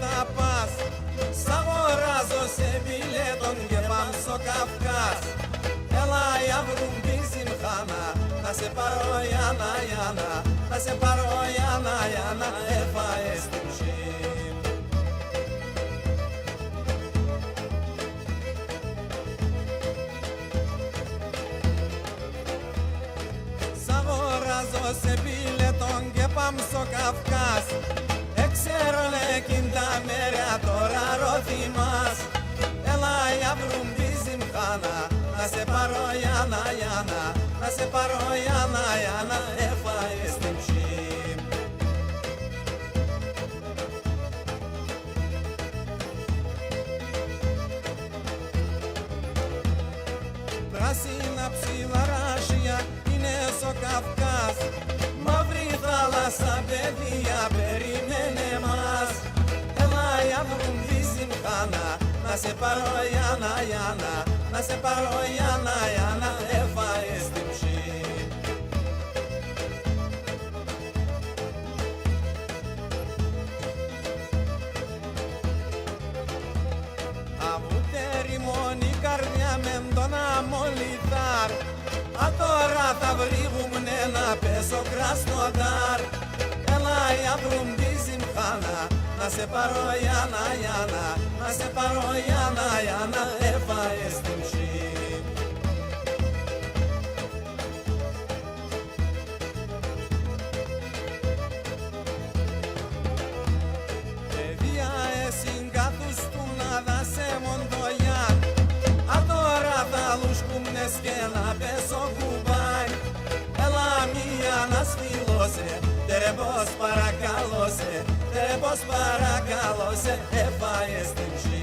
θα πας? Σ' αγοράζω σε μπιλέτον και πάμε στο Καυκάς. Έλα για βρουμπίζιν χάνα, να σε πάρω Ιάννα, Ιάννα, να σε πάρω Ιάννα, Ιάννα, έφαες την ψήν. Σ' αγοράζω σε μπιλέτον και πάμε στο Καυκάς. Ξέρω λεκίν τα μέρια τώρα ρωθήμας. Έλα για βρουμπίζιν χάνα, να σε πάρω Ιάννα, Ιάννα, να σε πάρω Ιάννα, Ιάννα, έφαες την ψήν. Πράσινα ψιλαράσια είναι στο Καυκάς. Μαύρη θάλασσα παιδεία περιμένε μας. Έλα για βρουμπίζιν χάνα, να σε πάρω Ιάννα, Ιάννα, να σε πάρω Ιάννα, Ιάννα, έφαες την ψήν. Αβούτερη μόνη καρδιά με τον αμολυθάρ. Α, τώρα θα βρίγουμνε να πέσω Κρασνοδάρ. Έλα για βρουμπίζιν χάνα, να σε πάρω Ιάννα, Ιάννα, να σε πάρω Ιάννα, Ιάννα, έφαες την ψήν. Παιδεία εσύν καθουστούν να δάσε μοντολιάν. Α, τώρα θα λουσκούμνες και να πέσω κουμπάν. Έλα μία να σφυλώσε, τερεπώς παρακαλώσε, τερεπώς παρακαλώσε, έφαες την ψήν.